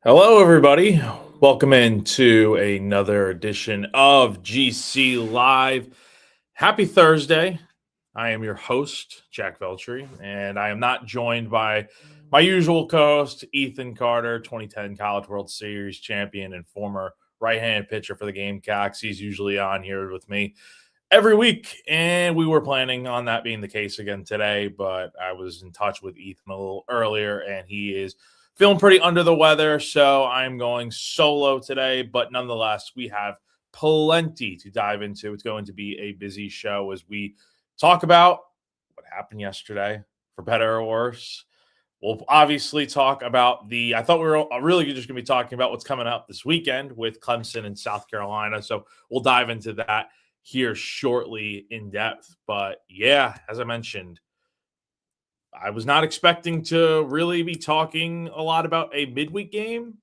Hello, everybody. Welcome into another edition of GC Live. Happy Thursday. I am your host, Jack Veltri, and I am not joined by my usual co host, Ethan Carter, 2010 College World Series champion and former right hand pitcher for the Gamecocks. He's usually on here with me every week, and we were planning on that being the case again today, but I was in touch with Ethan a little earlier, and he is feeling pretty under the weather, so I'm going solo today, but nonetheless, we have plenty to dive into. It's going to be a busy show as we talk about what happened yesterday, for better or worse. We'll obviously talk about I thought we were really just going to be talking about what's coming up this weekend with Clemson and South Carolina. So we'll dive into that here shortly in depth. But yeah, as I mentioned, I was not expecting to really be talking a lot about a midweek game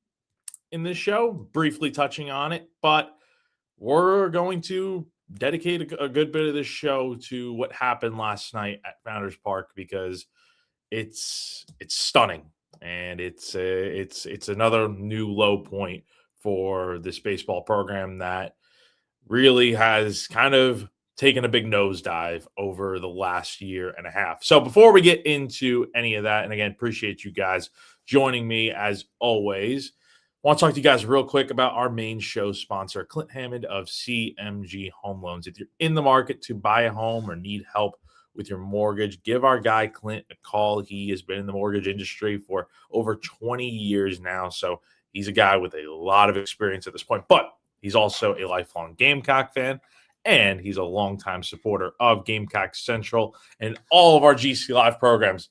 in this show, briefly touching on it, but we're going to dedicate a good bit of this show to what happened last night at Founders Park because it's stunning, and it's another new low point for this baseball program that really has kind of taken a big nosedive over the last year and a half. So before we get into any of that, and again, appreciate you guys joining me as always. I want to talk to you guys real quick about our main show sponsor, Clint Hammond of CMG Home Loans. If you're in the market to buy a home or need help with your mortgage, give our guy Clint a call. He has been in the mortgage industry for over 20 years now. So he's a guy with a lot of experience at this point, but he's also a lifelong Gamecock fan, and he's a longtime supporter of Gamecock Central and all of our GC Live programs.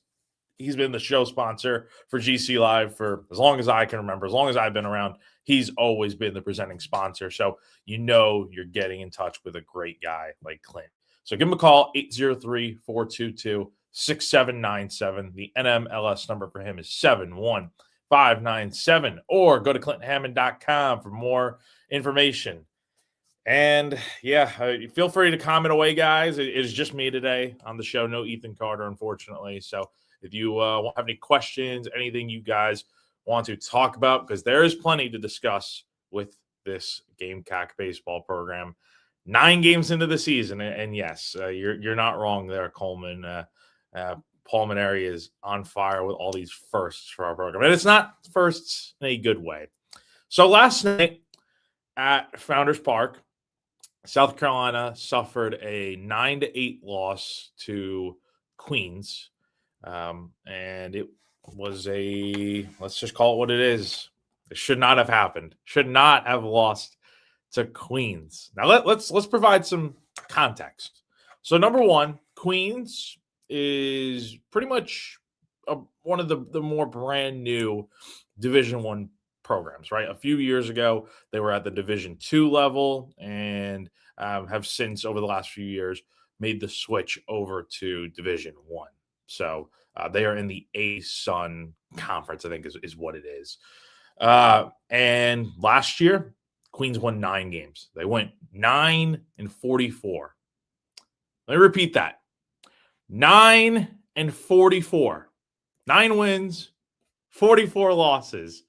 He's been the show sponsor for GC Live for as long as I can remember, as long as I've been around. He's always been the presenting sponsor. So you know you're getting in touch with a great guy like Clint. So give him a call, 803-422-6797. The NMLS number for him is 71597. Or go to clintonhammond.com for more information. And yeah, feel free to comment away, guys. It is just me today on the show. No Ethan Carter, unfortunately. So if you have any questions, anything you guys want to talk about, because there is plenty to discuss with this Gamecock baseball program. 9 games into the season, and yes, you're not wrong there, Coleman. Paul Mainieri is on fire with all these firsts for our program, and it's not firsts in a good way. So last night at Founders Park, South Carolina suffered a 9-8 loss to Queens. And it was let's just call it what it is. It should not have happened. Should not have lost to Queens. Now let's provide some context. So number one, Queens is pretty much one of the more brand new Division One programs, right? A few years ago, they were at the Division Two level and have since, over the last few years, made the switch over to Division One. So they are in the ASUN conference, I think is what it is. And last year, Queens won 9 games. They went 9-44. Let me repeat that. 9-44. 9 wins, 44 losses.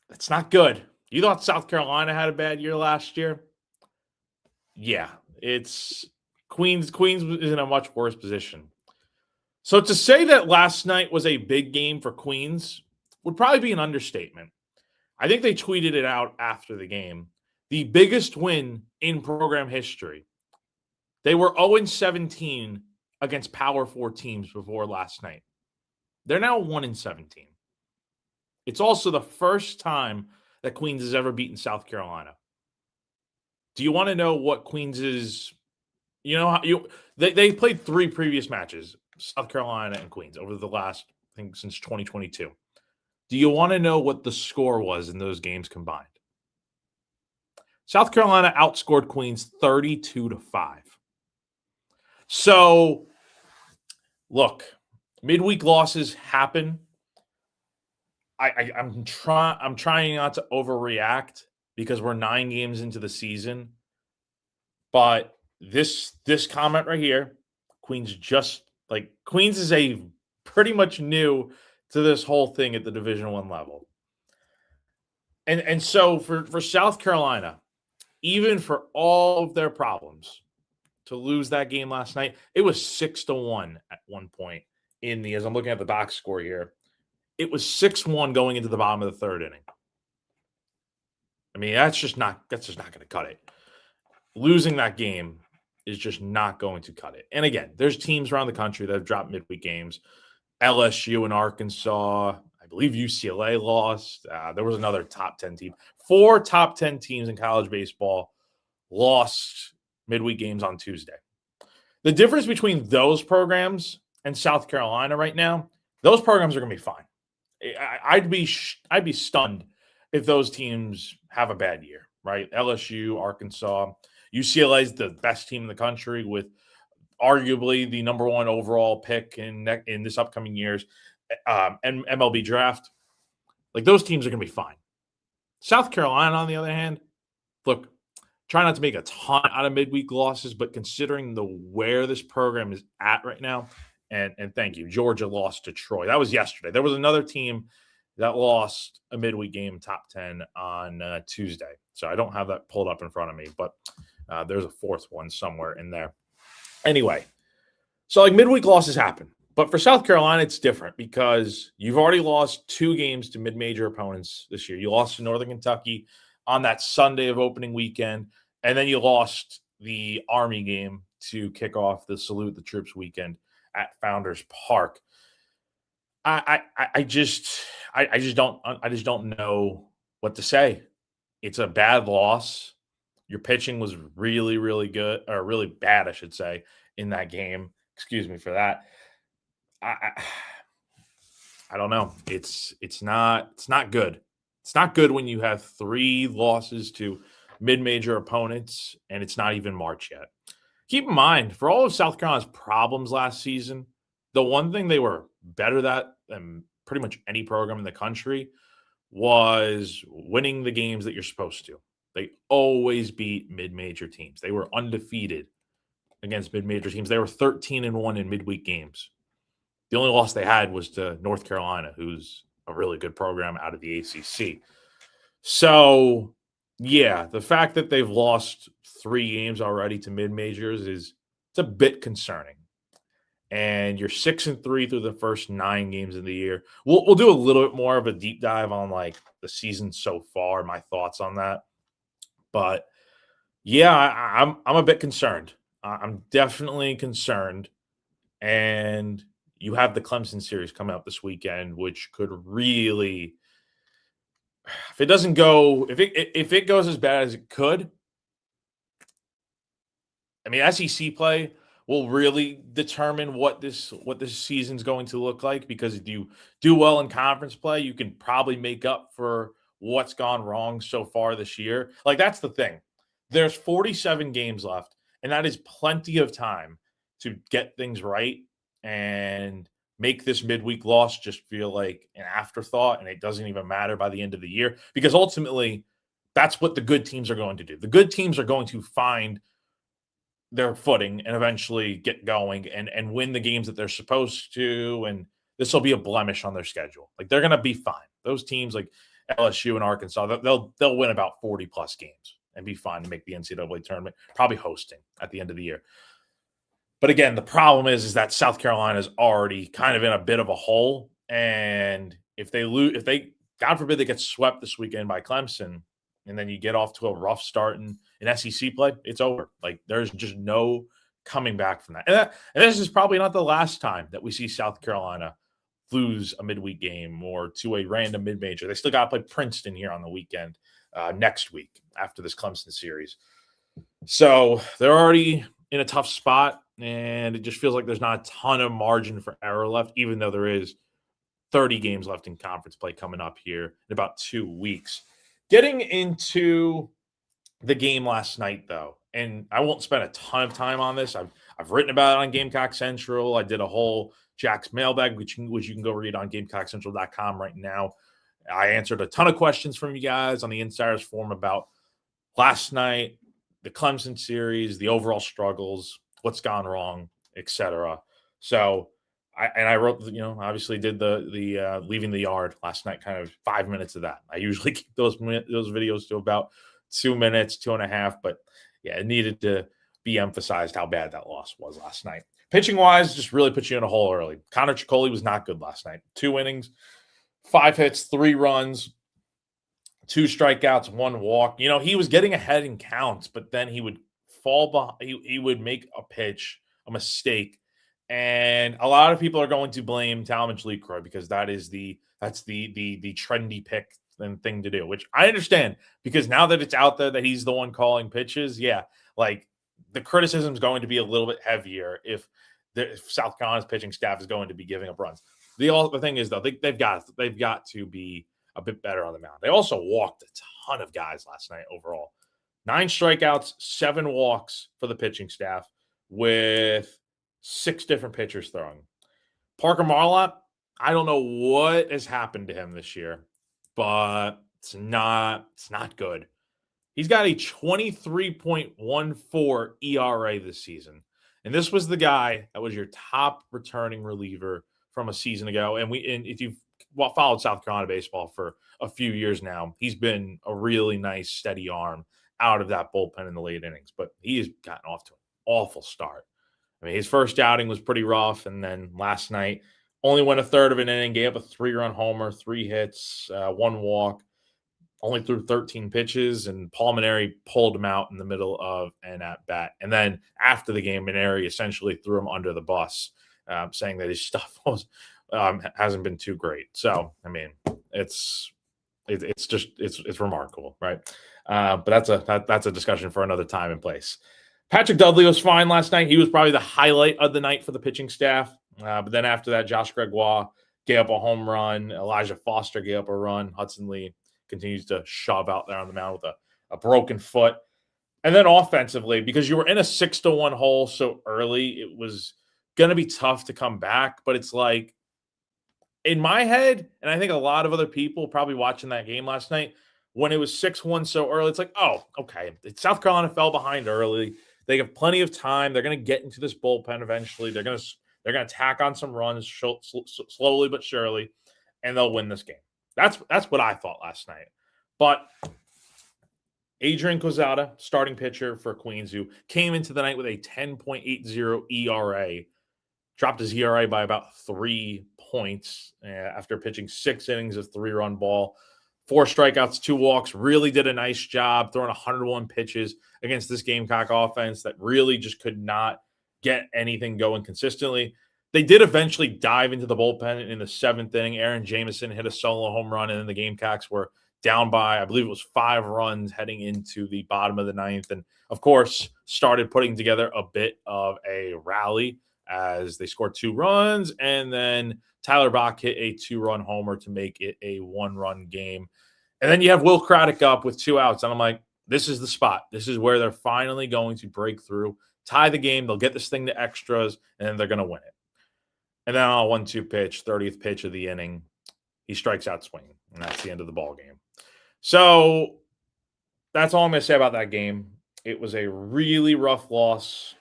That's not good. You thought South Carolina had a bad year last year? Yeah, it's Queens is in a much worse position. So to say that last night was a big game for Queens would probably be an understatement. I think they tweeted it out after the game. The biggest win in program history. They were 0-17 against Power 4 teams before last night. They're now 1-17. It's also the first time that Queens has ever beaten South Carolina. Do you want to know what Queens is? You know, they played 3 previous matches, South Carolina and Queens, over the last, I think, since 2022. Do you want to know what the score was in those games combined? South Carolina outscored Queens 32-5. So, look, midweek losses happen. I'm trying not to overreact because we're 9 games into the season. But this comment right here, Queens is a pretty much new to this whole thing at the Division I level. And so for South Carolina, even for all of their problems, to lose that game last night, it was 6-1 at one point as I'm looking at the box score here. It was 6-1 going into the bottom of the third inning. I mean, that's just not going to cut it. Losing that game is just not going to cut it. And again, there's teams around the country that have dropped midweek games. LSU and Arkansas, I believe UCLA lost. There was another top 10 team. 4 top 10 teams in college baseball lost midweek games on Tuesday. The difference between those programs and South Carolina right now, those programs are going to be fine. I'd be stunned if those teams have a bad year, right? LSU, Arkansas, UCLA is the best team in the country with arguably the number 1 overall pick in this upcoming year's and MLB draft. Like, those teams are going to be fine. South Carolina, on the other hand, look, try not to make a ton out of midweek losses, but considering where this program is at right now, and thank you, Georgia lost to Troy. That was yesterday. There was another team that lost a midweek game, top 10 on Tuesday. So I don't have that pulled up in front of me, but there's a fourth one somewhere in there. Anyway, so like midweek losses happen. But for South Carolina, it's different because you've already lost 2 games to mid-major opponents this year. You lost to Northern Kentucky on that Sunday of opening weekend, and then you lost the Army game to kick off the Salute the Troops weekend at Founders Park. I just don't know what to say. It's a bad loss. Your pitching was really, really good, or really bad, I should say, in that game. Excuse me for that. I don't know. It's not good. It's not good when you have 3 losses to mid-major opponents and it's not even March yet. Keep in mind, for all of South Carolina's problems last season, the one thing they were better at than pretty much any program in the country was winning the games that you're supposed to. They always beat mid-major teams. They were undefeated against mid-major teams. They were 13-1 in midweek games. The only loss they had was to North Carolina, who's a really good program out of the ACC. So, yeah, the fact that they've lost 3 games already to mid-majors it's a bit concerning. And you're 6-3 through the first 9 games of the year. We'll do a little bit more of a deep dive on like the season so far, my thoughts on that. But yeah, I'm a bit concerned. I'm definitely concerned. And you have the Clemson series coming up this weekend, which could really, if it goes as bad as it could, I mean, SEC play will really determine what this season's going to look like, because if you do well in conference play, you can probably make up for what's gone wrong so far this year. Like, that's the thing. There's 47 games left, and that is plenty of time to get things right and make this midweek loss just feel like an afterthought, and it doesn't even matter by the end of the year, because ultimately that's what the good teams are going to do. The good teams are going to find their footing and eventually get going and win the games that they're supposed to, and this will be a blemish on their schedule. Like, they're going to be fine. Those teams like LSU and Arkansas, they'll win about 40 plus games and be fine to make the NCAA tournament, probably hosting at the end of the year. But again, the problem is that South Carolina is already kind of in a bit of a hole, and if they God forbid they get swept this weekend by Clemson, and then you get off to a rough start in SEC play, it's over. Like, there's just no coming back from that. And this is probably not the last time that we see South Carolina lose a midweek game or to a random mid-major. They still got to play Princeton here on the weekend next week after this Clemson series. So they're already in a tough spot, and it just feels like there's not a ton of margin for error left, even though there is 30 games left in conference play coming up here in about 2 weeks. Getting into the game last night, though, and I won't spend a ton of time on this. I've written about it on Gamecock Central. I did a whole Jack's mailbag, which you can go read on GamecockCentral.com right now. I answered a ton of questions from you guys on the Insiders Forum about last night, the Clemson series, the overall struggles, what's gone wrong, etc. So I wrote, obviously did the leaving the yard last night, kind of 5 minutes of that. I usually keep those videos to about 2 minutes, 2.5, but yeah, it needed to be emphasized how bad that loss was last night. Pitching wise, just really put you in a hole early. Connor Ciccoli was not good last night. 2 innings, 5 hits, 3 runs, 2 strikeouts, 1 walk. He was getting ahead in counts, but then he would fall behind. He would make a pitch, a mistake, and a lot of people are going to blame Talmadge Lecroy because that's the trendy pick and thing to do, which I understand because now that it's out there that he's the one calling pitches, yeah, like the criticism is going to be a little bit heavier if South Carolina's pitching staff is going to be giving up runs. The thing is though, they've got to be a bit better on the mound. They also walked a ton of guys last night overall. 9 strikeouts, 7 walks for the pitching staff with 6 different pitchers throwing. Parker Marlott, I don't know what has happened to him this year, but it's not good. He's got a 23.14 ERA this season. And this was the guy that was your top returning reliever from a season ago. And if you've followed South Carolina baseball for a few years now, he's been a really nice, steady arm out of that bullpen in the late innings. But he has gotten off to an awful start. I mean, his first outing was pretty rough, and then last night only went a third of an inning, gave up a 3-run homer, 3 hits, 1 walk, only threw 13 pitches, and Paul Mainieri pulled him out in the middle of an at-bat. And then after the game, Mainieri essentially threw him under the bus, saying that his stuff hasn't been too great. So, I mean, it's remarkable, right? But that's a discussion for another time and place. Patrick Dudley was fine last night. He was probably the highlight of the night for the pitching staff. But then after that, Josh Gregoire gave up a home run. Elijah Foster gave up a run. Hudson Lee continues to shove out there on the mound with a broken foot. And then offensively, because you were in a 6-1 hole so early, it was going to be tough to come back. But it's like, in my head, and I think a lot of other people probably watching that game last night, when it was 6-1 so early, it's like, oh, okay. South Carolina fell behind early. They have plenty of time. They're going to get into this bullpen eventually. They're going to tack on some runs slowly but surely, and they'll win this game. That's what I thought last night. But Adrian Quezada, starting pitcher for Queens, who came into the night with a 10.80 ERA, dropped his ERA by about 3 points after pitching 6 innings of 3-run ball. 4 strikeouts, 2 walks, really did a nice job throwing 101 pitches against this Gamecock offense that really just could not get anything going consistently. They did eventually dive into the bullpen in the 7th inning. Aaron Jameson hit a solo home run, and then the Gamecocks were down by, I believe it was 5 runs heading into the bottom of the 9th. And, of course, started putting together a bit of a rally as they scored 2 runs, and then Tyler Bach hit a 2-run homer to make it a 1-run game. And then you have Will Craddock up with 2 outs, and I'm like, this is the spot. This is where they're finally going to break through, tie the game. They'll get this thing to extras, and then they're going to win it. And then on a 1-2 pitch, 30th pitch of the inning, he strikes out swinging, and that's the end of the ball game. So that's all I'm going to say about that game. It was a really rough loss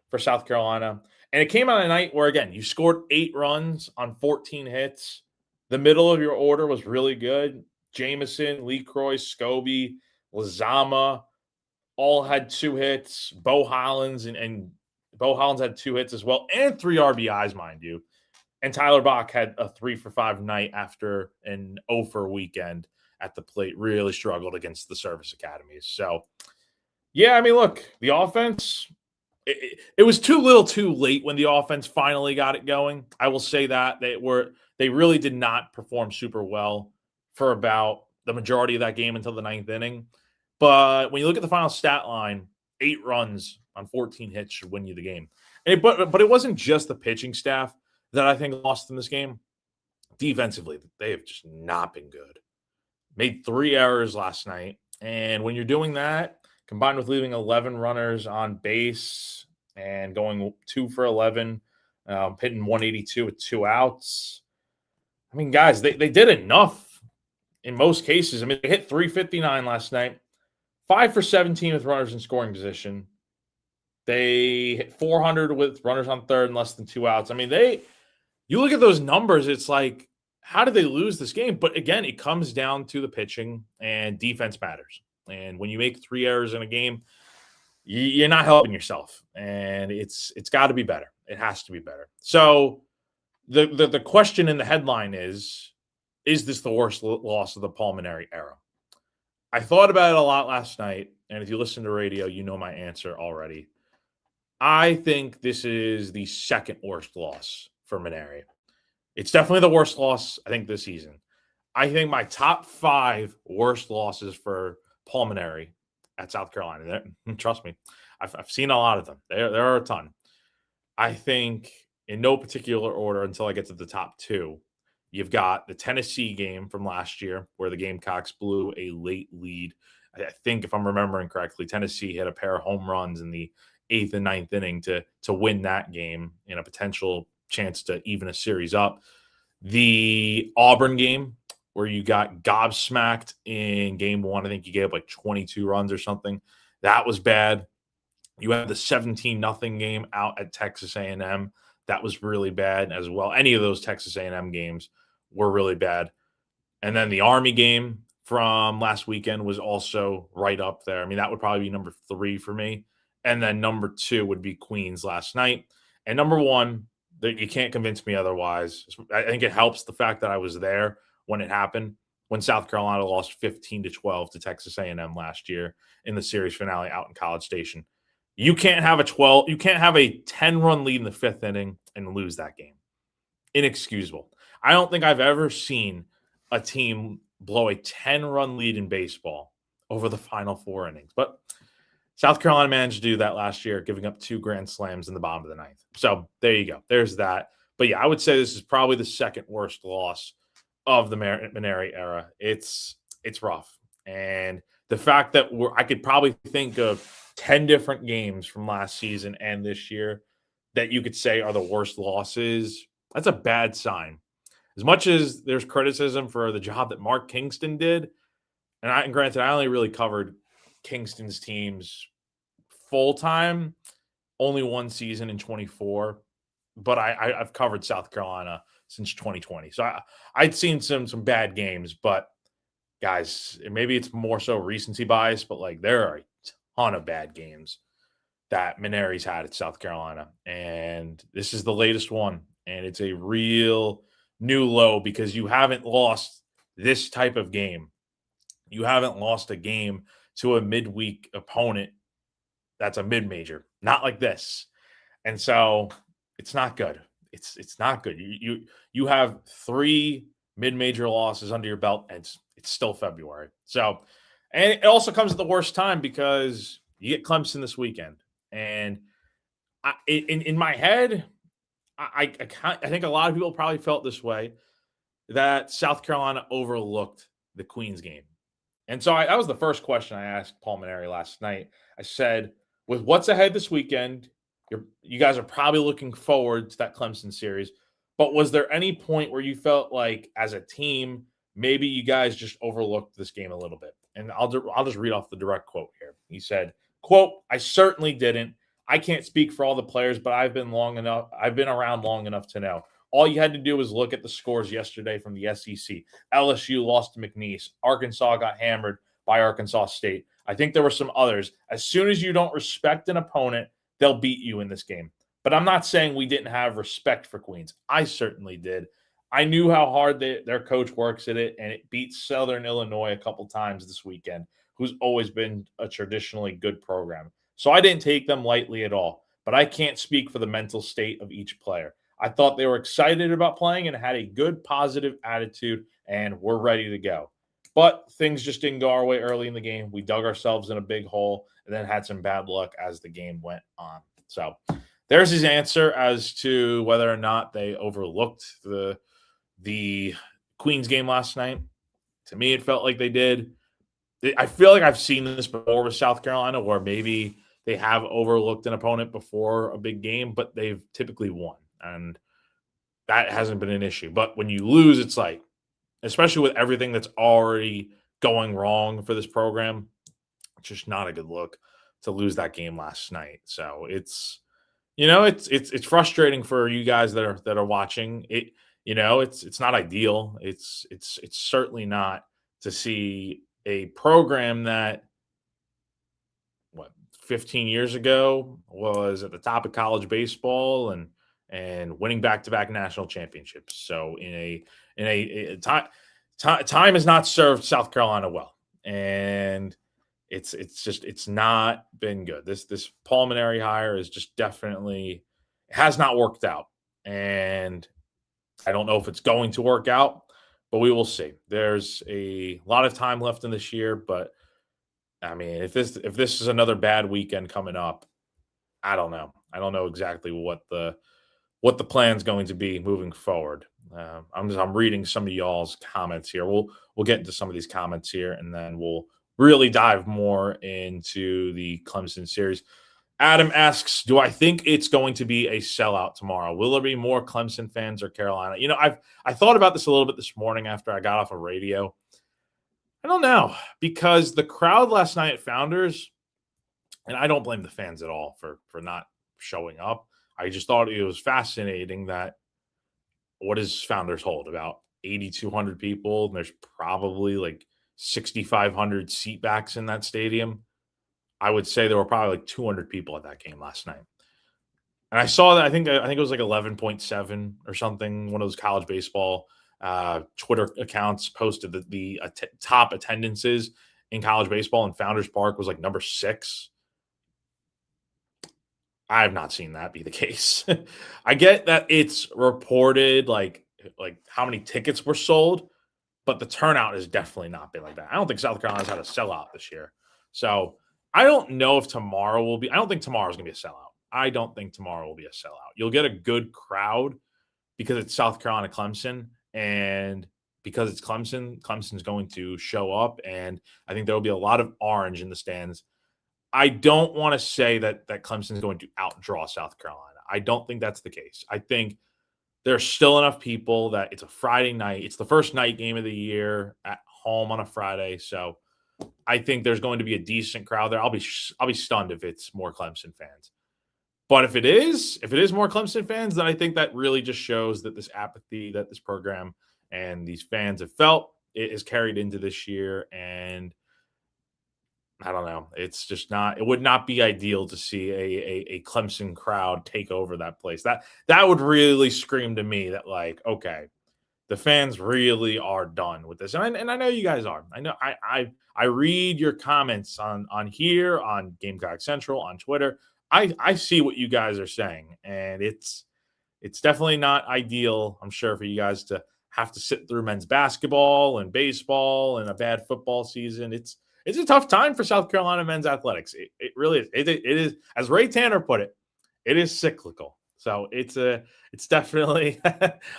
for South Carolina. And it came on a night where, again, you scored 8 runs on 14 hits. The middle of your order was really good. Jameson, Lecroy, Scobie, Lazama all had 2 hits. Bo Hollins and Bo Hollins had 2 hits as well, and 3 RBIs, mind you. And Tyler Bach had a 3-for-5 night after an 0-for weekend at the plate. Really struggled against the service academies. So, yeah, I mean, look, the offense, it was too little too late when the offense finally got it going. I will say that. They really did not perform super well for about the majority of that game until the 9th inning. But when you look at the final stat line, 8 runs on 14 hits should win you the game. But it wasn't just the pitching staff that I think lost in this game. Defensively, they have just not been good. Made 3 errors last night. And when you're doing that, combined with leaving 11 runners on base and going 2 for 11, hitting 182 with 2 outs. I mean, guys, they did enough in most cases. I mean, they hit 359 last night, 5 for 17 with runners in scoring position. They hit 400 with runners on third and less than 2 outs. I mean, they you look at those numbers, it's like, how did they lose this game? But again, it comes down to the pitching, and defense matters. And when you make 3 errors in a game, you're not helping yourself, and it's got to be better. It has to be better. So the question in the headline is this the worst loss of the Mainieri era? I thought about it a lot last night, and if you listen to radio, you know my answer already. I think this is the second worst loss for Mainieri. It's definitely the worst loss, I think, this season. I think my top 5 worst losses for Mainieri at South Carolina. Trust me, I've seen a lot of them. There are a ton. I think in no particular order until I get to the top 2. You've got the Tennessee game from last year where the Gamecocks blew a late lead. I think if I'm remembering correctly, Tennessee hit a pair of home runs in the 8th and 9th inning to win that game in a potential chance to even a series up. The Auburn game where you got gobsmacked in game 1. I think you gave up like 22 runs or something. That was bad. You had the 17-0 game out at Texas A&M. That was really bad as well. Any of those Texas A&M games were really bad. And then the Army game from last weekend was also right up there. I mean, that would probably be number 3 for me. And then number 2 would be Queens last night. And number 1, you can't convince me otherwise. I think it helps the fact that I was there when it happened, when South Carolina lost 15-12 to Texas A&M last year in the series finale out in College Station. You can't have a 10-run lead in the 5th inning and lose that game. Inexcusable. I don't think I've ever seen a team blow a 10-run lead in baseball over the final 4 innings. But South Carolina managed to do that last year, giving up 2 grand slams in the bottom of the 9th. So there you go. There's that. But yeah, I would say this is probably the second worst loss of the Mainieri era. It's rough. And the fact that I could probably think of 10 different games from last season and this year that you could say are the worst losses, that's a bad sign. As much as there's criticism for the job that Mark Kingston did, and granted, I only really covered Kingston's teams full-time, only 1 season in 24, but I've covered South Carolina since 2020. So I'd seen some bad games, but guys, maybe it's more so recency bias, but like there are a ton of bad games that Mainieri's had at South Carolina. And this is the latest one. And it's a real new low because you haven't lost this type of game. You haven't lost a game to a midweek opponent that's a mid-major, not like this. And so it's not good. It's not good. You have 3 mid-major losses under your belt, and it's still February. So, and it also comes at the worst time because you get Clemson this weekend. And in my head, I think a lot of people probably felt this way, that South Carolina overlooked the Queens game. And so that was the first question I asked Mainieri last night. I said, with what's ahead this weekend, you guys are probably looking forward to that Clemson series. But was there any point where you felt like, as a team, maybe you guys just overlooked this game a little bit? And I'll just read off the direct quote here. He said, quote, "I certainly didn't. I can't speak for all the players, but I've been around long enough to know. All you had to do was look at the scores yesterday from the SEC. LSU lost to McNeese. Arkansas got hammered by Arkansas State. I think there were some others. As soon as you don't respect an opponent, they'll beat you in this game. But I'm not saying we didn't have respect for Queens. I certainly did. I knew how hard their coach works at it, and it beat Southern Illinois a couple times this weekend, who's always been a traditionally good program. So I didn't take them lightly at all. But I can't speak for the mental state of each player. I thought they were excited about playing and had a good, positive attitude, and we're ready to go. But things just didn't go our way early in the game. We dug ourselves in a big hole and then had some bad luck as the game went on." So there's his answer as to whether or not they overlooked the Queens game last night. To me, it felt like they did. I feel like I've seen this before with South Carolina, where maybe they have overlooked an opponent before a big game, but they've typically won. And that hasn't been an issue. But when you lose, it's like, especially with everything that's already going wrong for this program, it's just not a good look to lose that game last night. So it's It's frustrating for you guys that are watching it. It's not ideal. It's certainly not to see a program that what 15 years ago was at the top of college baseball and winning back-to-back national championships. So in a time has not served South Carolina well, and it's not been good. This Paul Mainieri hire is just definitely has not worked out, and I don't know if it's going to work out, but we will see. There's a lot of time left in this year, but I mean, if this is another bad weekend coming up, I don't know. I don't know exactly what the plan's going to be moving forward. I'm reading some of y'all's comments here. We'll get into some of these comments here, and then we'll really dive more into the Clemson series. Adam asks, "Do I think it's going to be a sellout tomorrow? Will there be more Clemson fans or Carolina?" I thought about this a little bit this morning after I got off of radio. I don't know, because the crowd last night at Founders, and I don't blame the fans at all for not showing up. I just thought it was fascinating that what does Founders hold? About 8,200 people, and there's probably like 6,500 seat backs in that stadium. I would say there were probably like 200 people at that game last night. And I saw that I think it was like 11.7 or something. One of those college baseball Twitter accounts posted that the top attendances in college baseball in Founders Park was like number 6. I have not seen that be the case. I get that it's reported like how many tickets were sold, but the turnout has definitely not been like that. I don't think South Carolina's had a sellout this year. So I don't know if tomorrow will be. I don't think tomorrow's going to be a sellout. I don't think tomorrow will be a sellout. You'll get a good crowd because it's South Carolina-Clemson, and because it's Clemson, Clemson's going to show up, and I think there will be a lot of orange in the stands. I don't want to say that Clemson is going to outdraw South Carolina. I don't think that's the case. I think there's still enough people that it's a Friday night. It's the first night game of the year at home on a Friday, so I think there's going to be a decent crowd there. I'll be stunned if it's more Clemson fans. But if it is more Clemson fans, then I think that really just shows that this apathy that this program and these fans have felt it is carried into this year. And I don't know. It's just not. It would not be ideal to see a Clemson crowd take over that place. That would really scream to me that, like, okay, the fans really are done with this, and I know you guys are. I know I read your comments on here, on Gamecock Central, on Twitter. I see what you guys are saying, and it's definitely not ideal, I'm sure, for you guys to have to sit through men's basketball and baseball and a bad football season. It's a tough time for South Carolina men's athletics. It really is. It is, as Ray Tanner put it, it is cyclical. So it's definitely,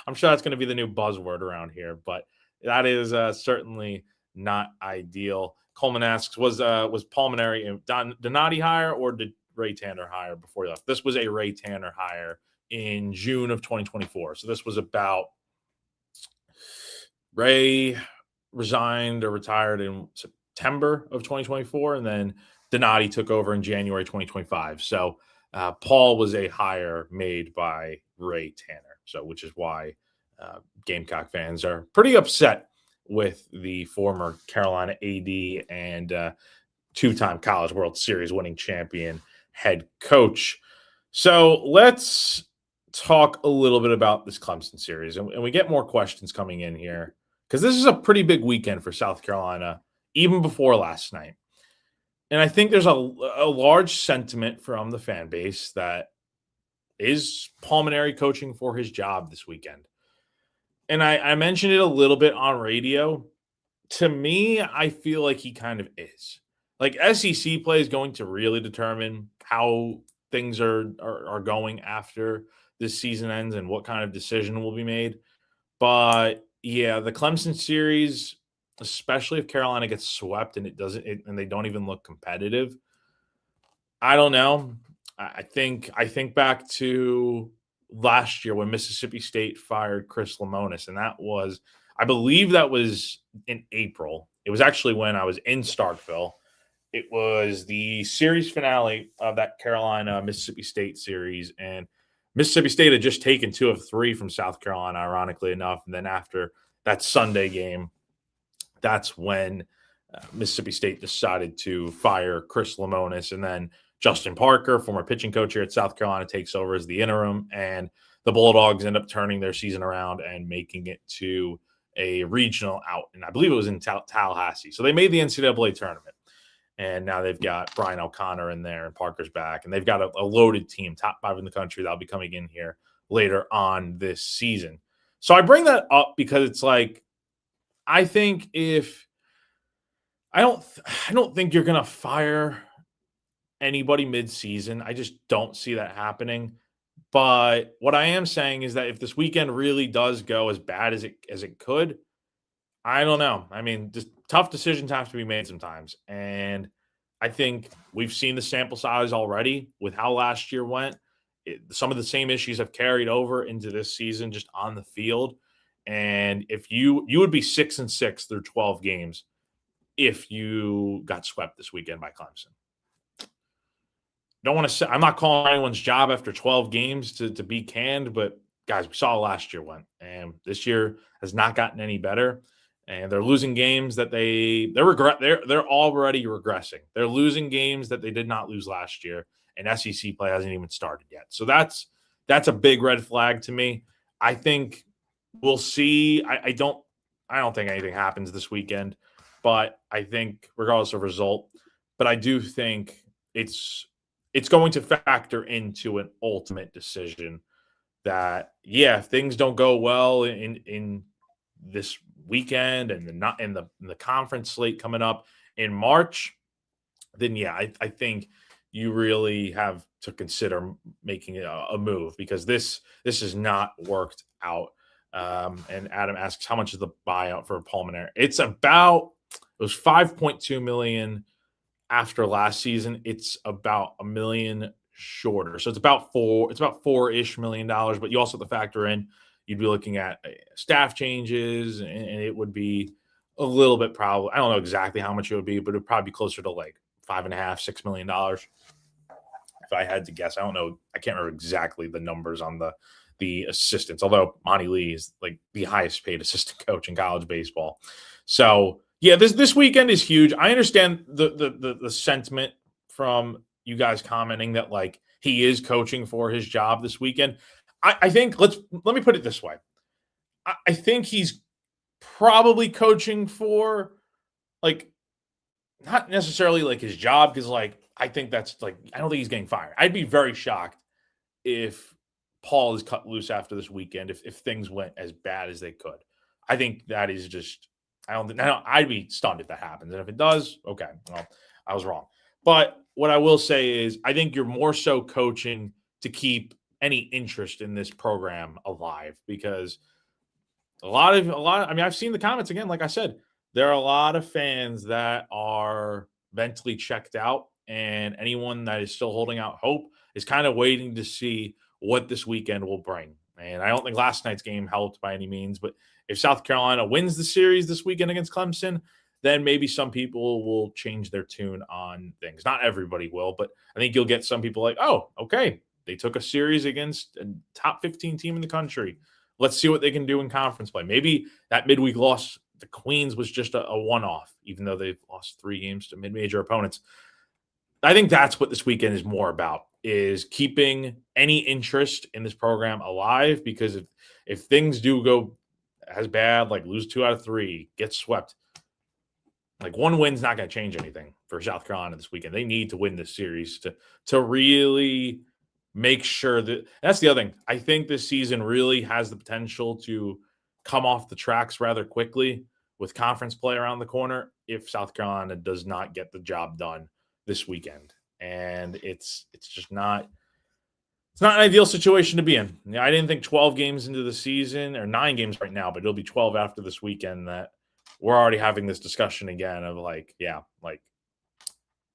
I'm sure that's going to be the new buzzword around here, but that is certainly not ideal. Coleman asks, was Paul Mainieri a Donati hire, or did Ray Tanner hire before he left? This was a Ray Tanner hire in June of 2024. So this was about Ray resigned or retired in September of 2024, and then Donati took over in January 2025. So Paul was a hire made by Ray Tanner, so which is why Gamecock fans are pretty upset with the former Carolina AD and two-time College World Series winning champion head coach. So let's talk a little bit about this Clemson series, and we get more questions coming in here because this is a pretty big weekend for South Carolina, even before last night. And I think there's a large sentiment from the fan base that is Paul Mainieri coaching for his job this weekend. And I mentioned it a little bit on radio. To me, I feel like he kind of is. Like, SEC play is going to really determine how things are going after this season ends and what kind of decision will be made. But yeah, the Clemson series, especially if Carolina gets swept and and they don't even look competitive, I don't know. I think back to last year when Mississippi State fired Chris Lemonis, and I believe that was in April. It was actually when I was in Starkville, it was the series finale of that Carolina-Mississippi State series, and Mississippi State had just taken 2 of 3 from South Carolina, ironically enough. And then after that Sunday game, that's when Mississippi State decided to fire Chris Lemonis, and then Justin Parker, former pitching coach here at South Carolina, takes over as the interim, and the Bulldogs end up turning their season around and making it to a regional out, and I believe it was in Tallahassee. So they made the NCAA tournament, and now they've got Brian O'Connor in there, and Parker's back, and they've got a loaded team, top 5 in the country, that'll be coming in here later on this season. So I bring that up because it's like, I think if I don't think you're gonna fire anybody mid-season. I just don't see that happening. But what I am saying is that if this weekend really does go as bad as it could, I don't know. I mean, just tough decisions have to be made sometimes. And I think we've seen the sample size already with how last year went. Some of the same issues have carried over into this season just on the field. And if you would be 6-6 through 12 games if you got swept this weekend by Clemson. Don't want to say, I'm not calling anyone's job after 12 games to be canned, but guys, we saw last year went, and this year has not gotten any better. And they're losing games that they're already regressing. They're losing games that they did not lose last year, and SEC play hasn't even started yet. So that's a big red flag to me. I think we'll see. I don't think anything happens this weekend, but I think regardless of result, but I do think it's going to factor into an ultimate decision that, yeah, if things don't go well in this weekend and not in the conference slate coming up in March, then yeah, I think you really have to consider making a move, because this has not worked out. And Adam asks, how much is the buyout for Paul Mainieri? It was $5.2 million. After last season, it's about $1 million shorter. So it's about $4-ish million, but you also have to factor in, you'd be looking at staff changes, and it would be a little bit, probably, I don't know exactly how much it would be, but it would probably be closer to like $5.5-6 million. If I had to guess, I don't know. I can't remember exactly the numbers on the assistants, although Monty Lee is like the highest paid assistant coach in college baseball. So yeah, this weekend is huge. I understand the sentiment from you guys commenting that like he is coaching for his job this weekend. I think let me put it this way. I think he's probably coaching for, like, not necessarily like his job, because like I think that's like, I don't think he's getting fired. I'd be very shocked if Paul is cut loose after this weekend if things went as bad as they could. I think that is just, I'd be stunned if that happens. And if it does, okay, well, I was wrong. But what I will say is, I think you're more so coaching to keep any interest in this program alive, because a lot of, I mean, I've seen the comments again. Like I said, there are a lot of fans that are mentally checked out, and anyone that is still holding out hope is kind of waiting to see what this weekend will bring. And I don't think last night's game helped by any means, but if South Carolina wins the series this weekend against Clemson, then maybe some people will change their tune on things. Not everybody will, but I think you'll get some people like, oh, okay, they took a series against a top 15 team in the country. Let's see what they can do in conference play. Maybe that midweek loss to Queens was just a one-off, even though they've lost 3 games to mid-major opponents. I think that's what this weekend is more about, is keeping any interest in this program alive, because if things do go as bad, like lose 2 out of 3, get swept, like one win's not going to change anything for South Carolina this weekend. They need to win this series to really make sure that – that's the other thing. I think this season really has the potential to come off the tracks rather quickly with conference play around the corner if South Carolina does not get the job done this weekend. And it's just not – it's not an ideal situation to be in. I didn't think 12 games into the season, or 9 games right now, but it'll be 12 after this weekend, that we're already having this discussion again of like, yeah, like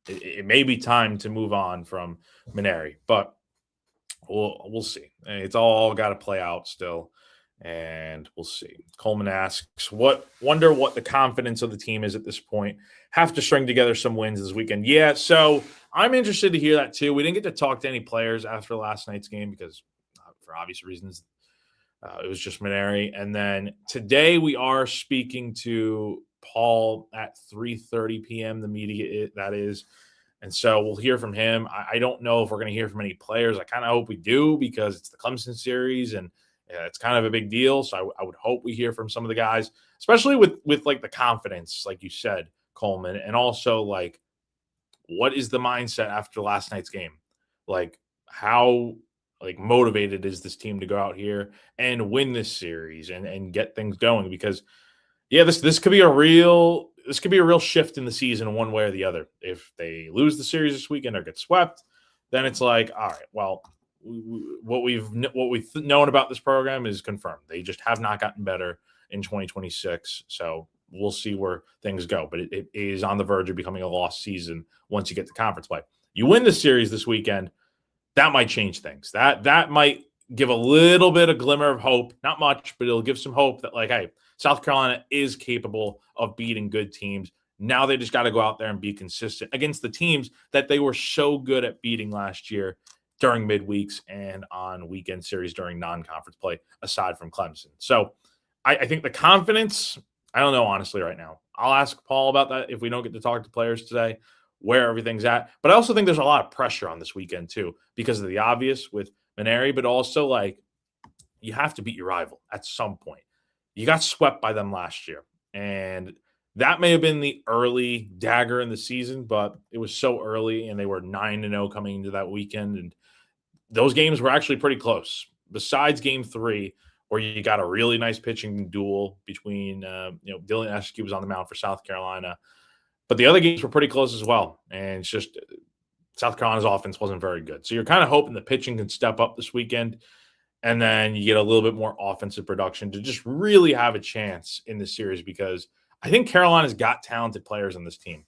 it may be time to move on from Mainieri, but we'll see. It's all got to play out still. And we'll see. Coleman asks, wonder what the confidence of the team is at this point. Have to string together some wins this weekend. Yeah, so I'm interested to hear that too. We didn't get to talk to any players after last night's game because, for obvious reasons, it was just Mainieri. And then today we are speaking to Paul at 3:30 p.m. The media that is, and so we'll hear from him. I don't know if we're going to hear from any players. I kind of hope we do because it's the Clemson series and it's kind of a big deal. So I would hope we hear from some of the guys, especially with like the confidence, like you said, Coleman, and also like what is the mindset after last night's game? Like how like motivated is this team to go out here and win this series and get things going? Because yeah, this could be a real shift in the season one way or the other. If they lose the series this weekend or get swept, then it's like, all right, well, what we've known about this program is confirmed. They just have not gotten better in 2026. So we'll see where things go. But it is on the verge of becoming a lost season once you get to conference play. You win the series this weekend, that might change things. That might give a little bit of glimmer of hope. Not much, but it'll give some hope that like, hey, South Carolina is capable of beating good teams. Now they just got to go out there and be consistent against the teams that they were so good at beating last year during midweeks and on weekend series during non-conference play, aside from Clemson. So I think the confidence, I don't know, honestly, right now. I'll ask Paul about that if we don't get to talk to players today, where everything's at. But I also think there's a lot of pressure on this weekend, too, because of the obvious with Mainieri, but also, like, you have to beat your rival at some point. You got swept by them last year, and that may have been the early dagger in the season, but it was so early, and they were 9-0 coming into that weekend, and those games were actually pretty close. Besides Game 3, where you got a really nice pitching duel between, Dylan Eskew was on the mound for South Carolina, but the other games were pretty close as well. And it's just South Carolina's offense wasn't very good. So you're kind of hoping the pitching can step up this weekend, and then you get a little bit more offensive production to just really have a chance in this series because I think Carolina's got talented players on this team.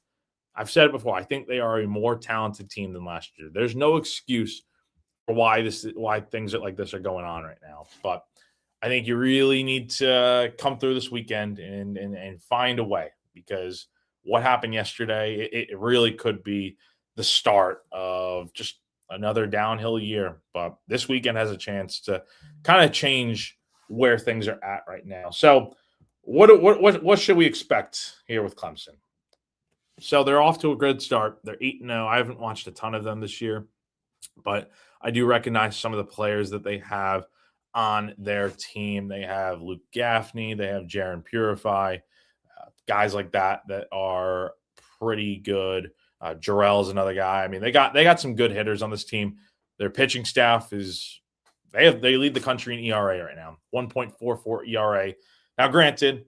I've said it before. I think they are a more talented team than last year. There's no excuse for why things like this are going on right now. But I think you really need to come through this weekend and find a way because what happened yesterday, it really could be the start of just another downhill year. But this weekend has a chance to kind of change where things are at right now. So what should we expect here with Clemson? So they're off to a good start. They're 8-0. I haven't watched a ton of them this year, but I do recognize some of the players that they have on their team. They have Luke Gaffney. They have Jaron Purify, guys like that are pretty good. Jarrell is another guy. I mean, they got some good hitters on this team. Their pitching staff is they lead the country in ERA right now, 1.44 ERA. Now, granted,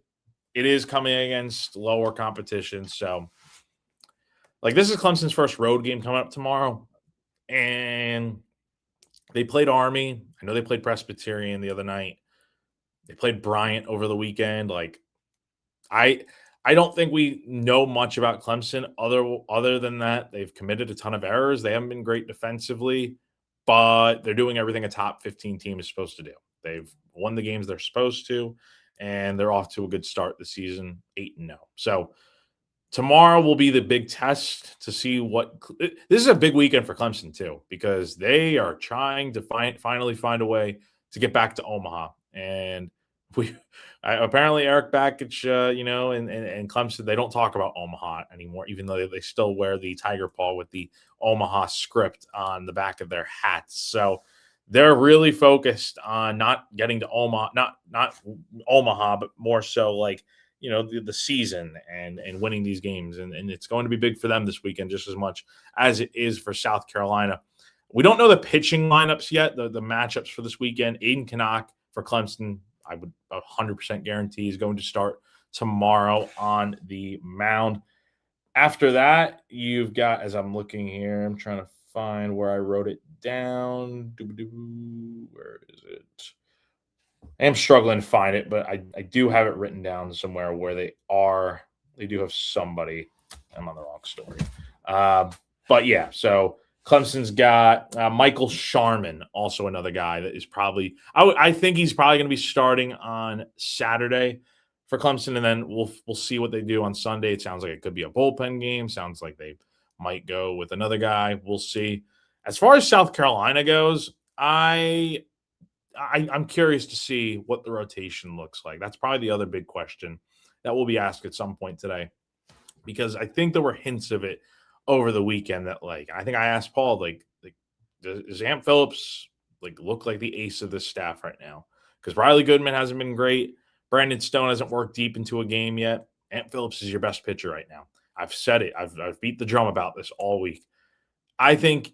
it is coming against lower competition, so like this is Clemson's first road game coming up tomorrow, and they played Army. I know they played Presbyterian the other night. They played Bryant over the weekend. Like, I don't think we know much about Clemson other than that they've committed a ton of errors. They haven't been great defensively, but they're doing everything a top 15 team is supposed to do. They've won the games they're supposed to, and they're off to a good start this season, 8-0. So tomorrow will be the big test to see this is a big weekend for Clemson too, because they are trying to finally find a way to get back to Omaha. And apparently Eric Bakich, and Clemson, they don't talk about Omaha anymore, even though they still wear the tiger paw with the Omaha script on the back of their hats. So they're really focused on not getting to Omaha, not Omaha, but more so like, the season and winning these games. And it's going to be big for them this weekend just as much as it is for South Carolina. We don't know the pitching lineups yet, the matchups for this weekend. Aiden Canuck for Clemson, I would 100% guarantee is going to start tomorrow on the mound. After that, you've got, as I'm looking here, I'm trying to find where I wrote it down. Where is it? I am struggling to find it, but I do have it written down somewhere where they do have somebody. I'm on the wrong story. But yeah, so Clemson's got Michael Sharman, also another guy that is probably I think he's probably going to be starting on Saturday for Clemson, and then we'll see what they do on Sunday. It sounds like it could be a bullpen game. Sounds like they might go with another guy. We'll see. As far as South Carolina goes, I'm curious to see what the rotation looks like. That's probably the other big question that will be asked at some point today, because I think there were hints of it over the weekend that, like, I think I asked Paul, like does Ant Phillips look like the ace of this staff right now? Because Riley Goodman hasn't been great. Brandon Stone hasn't worked deep into a game yet. Ant Phillips is your best pitcher right now. I've said it. I've beat the drum about this all week. I think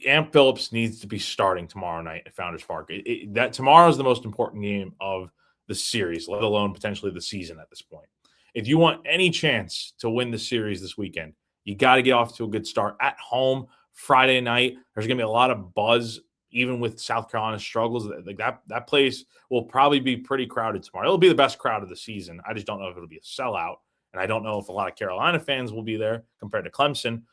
Ant Phillips needs to be starting tomorrow night at Founders Park. That tomorrow is the most important game of the series, let alone potentially the season at this point. If you want any chance to win the series this weekend, you got to get off to a good start at home Friday night. There's going to be a lot of buzz, even with South Carolina's struggles. Like that place will probably be pretty crowded tomorrow. It'll be the best crowd of the season. I just don't know if it'll be a sellout, and I don't know if a lot of Carolina fans will be there compared to Clemson.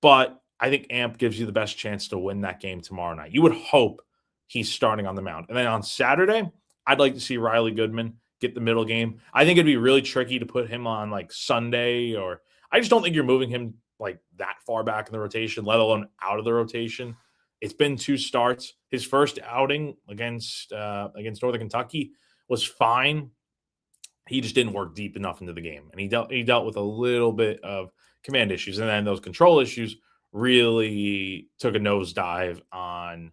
But I think Amp gives you the best chance to win that game tomorrow night. You would hope he's starting on the mound. And then on Saturday, I'd like to see Riley Goodman get the middle game. I think it'd be really tricky to put him on like Sunday, or I just don't think you're moving him like that far back in the rotation, let alone out of the rotation. It's been 2 starts. His first outing against Northern Kentucky was fine. He just didn't work deep enough into the game, and he dealt with a little bit of command issues, and then those control issues really took a nosedive on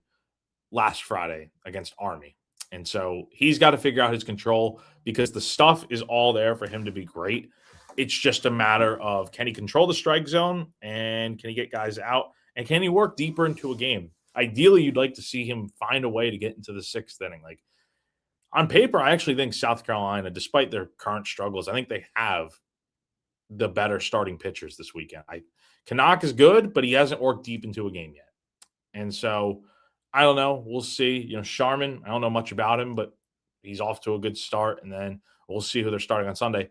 last Friday against Army. And so he's got to figure out his control, because the stuff is all there for him to be great. It's just a matter of, can he control the strike zone, and can he get guys out, and can he work deeper into a game? Ideally, you'd like to see him find a way to get into the 6th inning. Like, on paper, I actually think South Carolina, despite their current struggles, I think they have the better starting pitchers this weekend. Gamecock is good, but he hasn't worked deep into a game yet. And so I don't know. We'll see. Sharman, I don't know much about him, but he's off to a good start. And then we'll see who they're starting on Sunday.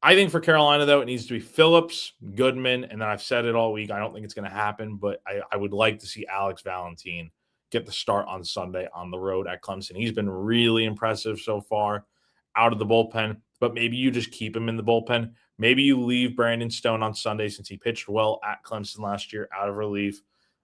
I think for Carolina, though, it needs to be Phillips, Goodman, and then I've said it all week. I don't think it's going to happen, but I would like to see Alex Valentin get the start on Sunday on the road at Clemson. He's been really impressive so far out of the bullpen, but maybe you just keep him in the bullpen. Maybe you leave Brandon Stone on Sunday, since he pitched well at Clemson last year out of relief.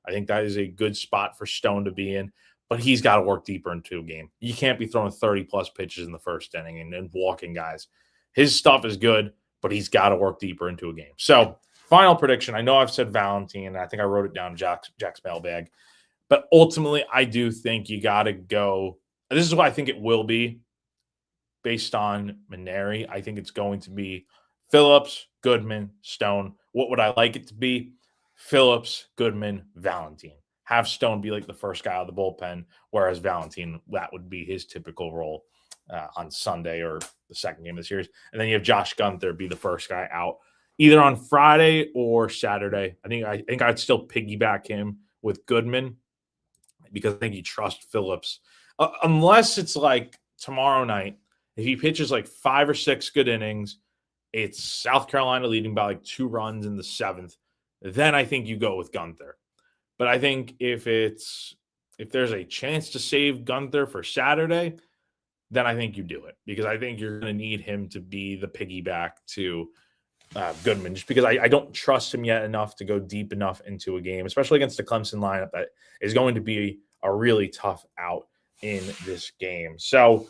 I think that is a good spot for Stone to be in, but he's got to work deeper into a game. You can't be throwing 30-plus pitches in the first inning and walking guys. His stuff is good, but he's got to work deeper into a game. So, final prediction. I know I've said Valentin, and I think I wrote it down in Jack's mailbag. But ultimately, I do think you got to go. This is what I think it will be based on Mainieri. I think it's going to be Phillips, Goodman, Stone. What would I like it to be? Phillips, Goodman, Valentin. Have Stone be like the first guy out of the bullpen, whereas Valentin, that would be his typical role on Sunday or the second game of the series. And then you have Josh Gunther be the first guy out either on Friday or Saturday. I think I'd still piggyback him with Goodman, because I think you trust Phillips. Unless it's like tomorrow night, if he pitches like 5 or 6 good innings, it's South Carolina leading by like 2 runs in the 7th, then I think you go with Gunther. But I think if there's a chance to save Gunther for Saturday, then I think you do it, because I think you're going to need him to be the piggyback to Goodman, just because I don't trust him yet enough to go deep enough into a game, especially against the Clemson lineup that is going to be a really tough out in this game. So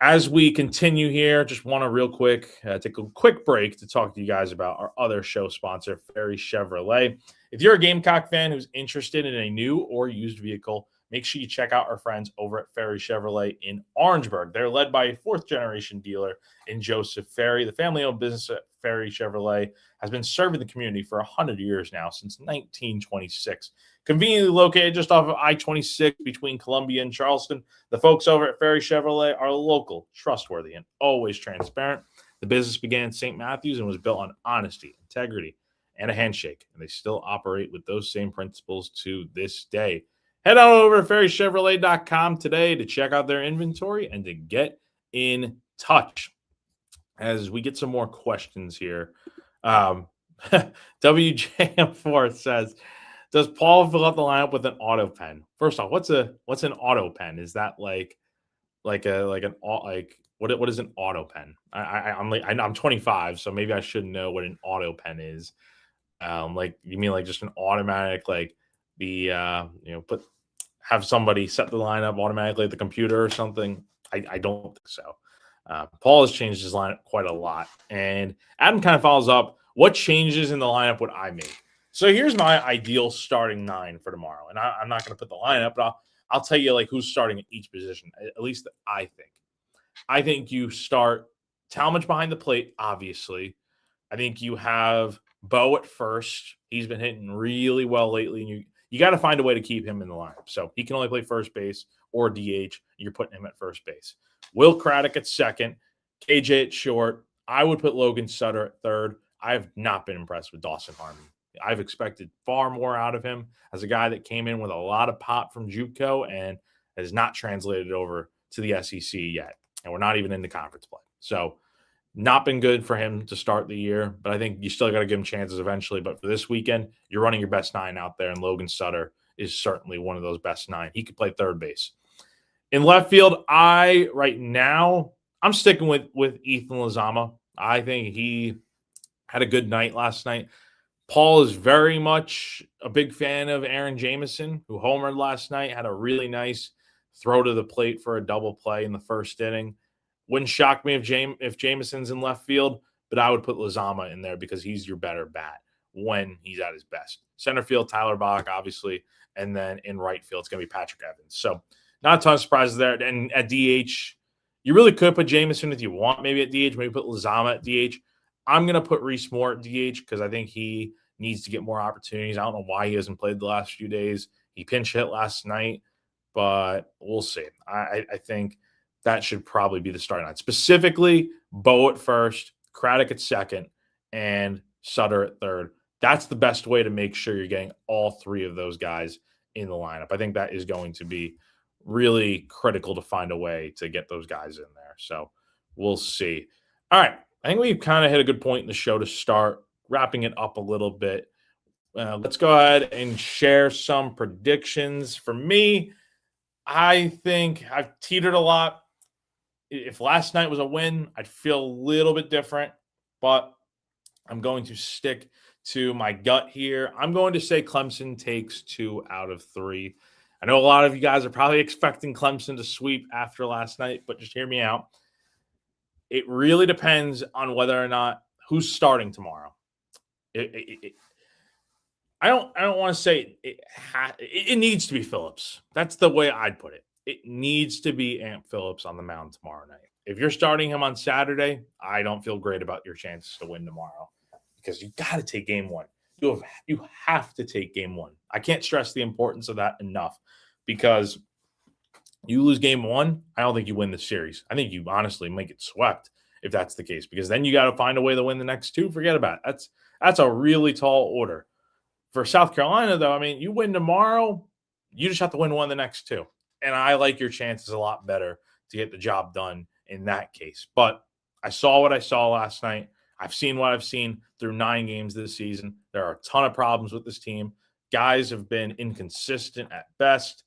as we continue here, just want to real quick take a quick break to talk to you guys about our other show sponsor, Ferry Chevrolet. If you're a Gamecock fan who's interested in a new or used vehicle, make sure you check out our friends over at Ferry Chevrolet in Orangeburg. They're led by a 4th-generation dealer in Joseph Ferry. The family-owned business at Ferry Chevrolet has been serving the community for 100 years now, since 1926. Conveniently located just off of I-26 between Columbia and Charleston, the folks over at Ferry Chevrolet are local, trustworthy, and always transparent. The business began in St. Matthews and was built on honesty, integrity, and a handshake, and they still operate with those same principles to this day. Head on over to ferrychevrolet.com today to check out their inventory and to get in touch. As we get some more questions here, WJM4 says, Does Paul fill out the lineup with an auto pen? First off, what's an auto pen? Is that what is an auto pen? I'm 25, so maybe I should know what an auto pen is. Like you mean like just an automatic put have somebody set the lineup automatically at the computer or something? I don't think so. Paul has changed his lineup quite a lot, and Adam kind of follows up. What changes in the lineup would I make? So here's my ideal starting 9 for tomorrow, and I'm not going to put the lineup, but I'll tell you like who's starting at each position. At least I think. I think you start Talmadge behind the plate, obviously. I think you have Bo at first. He's been hitting really well lately, and you got to find a way to keep him in the lineup. So he can only play first base or DH. You're putting him at first base. Will Craddock at second. KJ at short. I would put Logan Sutter at third. I have not been impressed with Dawson Harmon. I've expected far more out of him as a guy that came in with a lot of pop from JUCO and has not translated over to the SEC yet. And we're not even in the conference play. So not been good for him to start the year, but I think you still got to give him chances eventually. But for this weekend, you're running your best 9 out there, and Logan Sutter is certainly one of those best 9. He could play third base. In left field, I'm sticking with Ethan Lozama. I think he had a good night last night. Paul is very much a big fan of Aaron Jameson, who homered last night, had a really nice throw to the plate for a double play in the first inning. Wouldn't shock me if Jameson's in left field, but I would put Lozama in there because he's your better bat when he's at his best. Center field, Tyler Bach, obviously, and then in right field, it's going to be Patrick Evans. So not a ton of surprises there. And at DH, you really could put Jameson if you want, maybe at DH, maybe put Lozama at DH. I'm going to put Reese Moore at DH because I think he needs to get more opportunities. I don't know why he hasn't played the last few days. He pinch hit last night, but we'll see. I think that should probably be the starting line. Specifically, Bo at first, Craddock at second, and Sutter at third. That's the best way to make sure you're getting all 3 of those guys in the lineup. I think that is going to be really critical to find a way to get those guys in there. So we'll see. All right. I think we've kind of hit a good point in the show to start wrapping it up a little bit. Let's go ahead and share some predictions. For me, I think I've teetered a lot. If last night was a win, I'd feel a little bit different, but I'm going to stick to my gut here. I'm going to say Clemson takes 2 out of 3. I know a lot of you guys are probably expecting Clemson to sweep after last night, but just hear me out. It really depends on whether or not who's starting tomorrow. I don't want to say it needs to be Phillips. That's the way I'd put it. It needs to be Ant Phillips on the mound tomorrow night. If you're starting him on Saturday, I don't feel great about your chances to win tomorrow because you got to take game 1. You have to take game 1. I can't stress the importance of that enough because you lose game 1, I don't think you win the series. I think you honestly might get swept if that's the case because then you got to find a way to win the next 2. Forget about it. That's a really tall order. For South Carolina, though, I mean, you win tomorrow, you just have to win 1 of the next 2. And I like your chances a lot better to get the job done in that case. But I saw what I saw last night. I've seen what I've seen through 9 games this season. There are a ton of problems with this team. Guys have been inconsistent at best.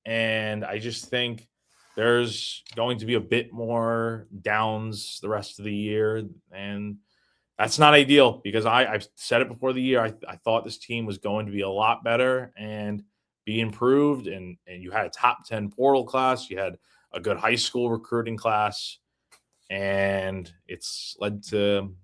And I just think there's going to be a bit more downs the rest of the year. And that's not ideal because I've said it before the year. I thought this team was going to be a lot better and be improved. And you had a top 10 portal class. You had a good high school recruiting class. And it's led to,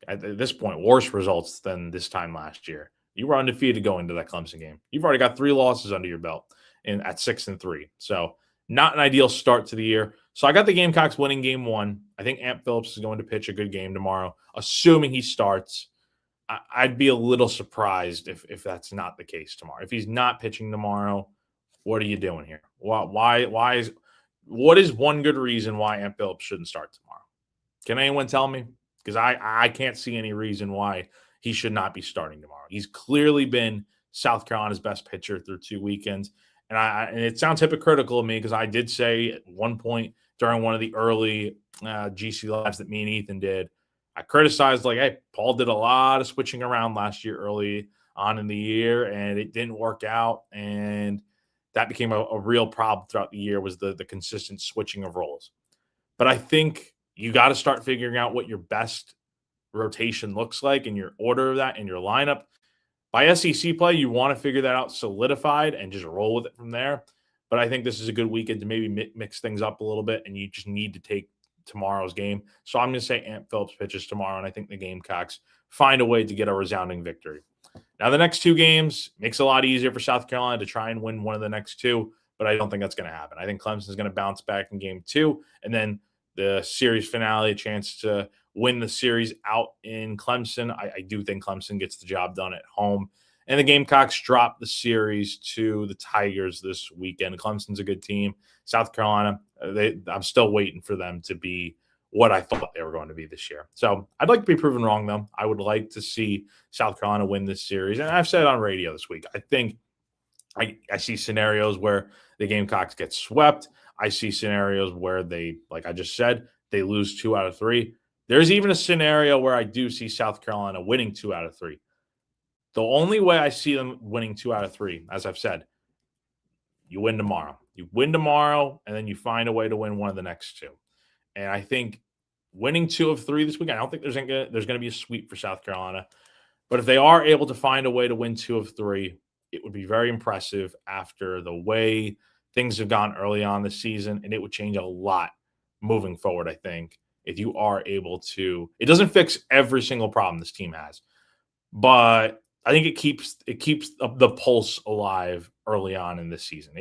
at this point, worse results than this time last year. You were undefeated going into that Clemson game. You've already got 3 losses under your belt at 6-3. So not an ideal start to the year. So I got the Gamecocks winning game 1. I think Ant Phillips is going to pitch a good game tomorrow, assuming he starts. I'd be a little surprised if that's not the case tomorrow. If he's not pitching tomorrow, what are you doing here? What is one good reason why Ant Phillips shouldn't start tomorrow? Can anyone tell me? Because I can't see any reason why he should not be starting tomorrow. He's clearly been South Carolina's best pitcher through 2 weekends. And it sounds hypocritical of me because I did say at one point during one of the early GC lives that me and Ethan did, I criticized hey, Paul did a lot of switching around last year early on in the year, and it didn't work out. And that became a real problem throughout the year, was the consistent switching of roles. But I think you got to start figuring out what your best rotation looks like and your order of that in your lineup. By SEC play, you want to figure that out solidified and just roll with it from there. But I think this is a good weekend to maybe mix things up a little bit, and you just need to take tomorrow's game. So I'm going to say Ant Phillips pitches tomorrow, and I think the Gamecocks find a way to get a resounding victory. Now, the next two games makes it a lot easier for South Carolina to try and win one of the next two, but I don't think that's going to happen. I think Clemson's going to bounce back in game 2, and then the series finale, a chance to win the series out in Clemson. I do think Clemson gets the job done at home. And the Gamecocks drop the series to the Tigers this weekend. Clemson's a good team. South Carolina, I'm still waiting for them to be what I thought they were going to be this year. So I'd like to be proven wrong, though. I would like to see South Carolina win this series. And I've said it on radio this week, I think I see scenarios where the Gamecocks get swept. I see scenarios where they, like I just said, they lose 2 out of 3. There's even a scenario where I do see South Carolina winning 2 out of 3. The only way I see them winning 2 out of 3, as I've said, you win tomorrow. You win tomorrow, and then you find a way to win one of the next 2. And I think winning 2 of 3 this weekend, I don't think there's going to be a sweep for South Carolina. But if they are able to find a way to win 2 of 3, it would be very impressive after the way things have gone early on this season, and it would change a lot moving forward, I think, if you are able to. It doesn't fix every single problem this team has, but I think it keeps the pulse alive early on in this season.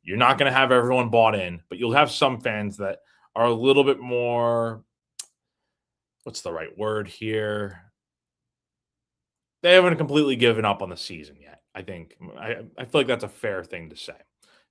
You're not going to have everyone bought in, but you'll have some fans that are a little bit more, what's the right word here? They haven't completely given up on the season yet. I think I feel like that's a fair thing to say.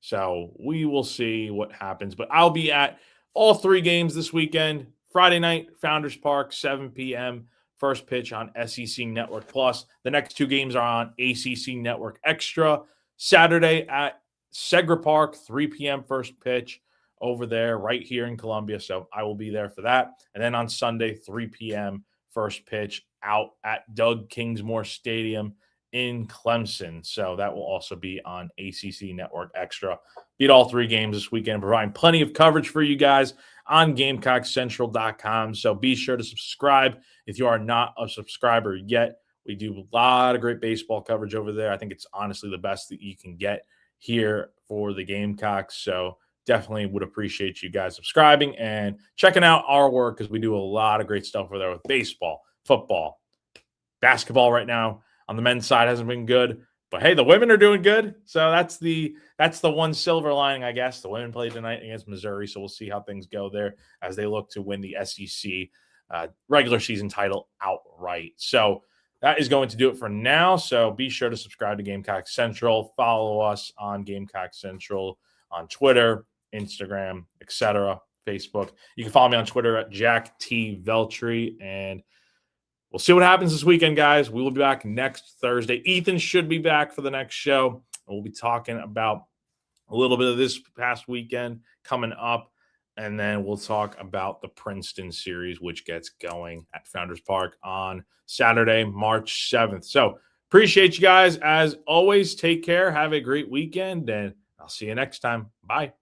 So we will see what happens. But I'll be at all 3 games this weekend. Friday night, Founders Park, 7 p.m. First pitch on SEC Network Plus. The next 2 games are on ACC Network Extra. Saturday at Segra Park, 3 p.m. first pitch over there right here in Columbia. So I will be there for that. And then on Sunday, 3 p.m. first pitch out at Doug Kingsmore Stadium in Clemson. So that will also be on ACC Network Extra. Beat all 3 games this weekend, providing plenty of coverage for you guys on GamecockCentral.com. So be sure to subscribe if you are not a subscriber yet. We do a lot of great baseball coverage over there. I think it's honestly the best that you can get here for the Gamecocks. So definitely would appreciate you guys subscribing and checking out our work, because we do a lot of great stuff over there with baseball, football, basketball right now. On the men's side hasn't been good, but hey, the women are doing good. So that's the one silver lining, I guess. The women played tonight against Missouri, so we'll see how things go there as they look to win the SEC regular season title outright. So that is going to do it for now. So be sure to subscribe to Gamecock Central. Follow us on Gamecock Central on Twitter, Instagram, etc., Facebook. You can follow me on Twitter at Jack T. Veltri, and we'll see what happens this weekend, guys. We will be back next Thursday. Ethan should be back for the next show. We'll be talking about a little bit of this past weekend coming up, and then we'll talk about the Princeton series, which gets going at Founders Park on Saturday, March 7th. So appreciate you guys. As always, take care. Have a great weekend, and I'll see you next time. Bye.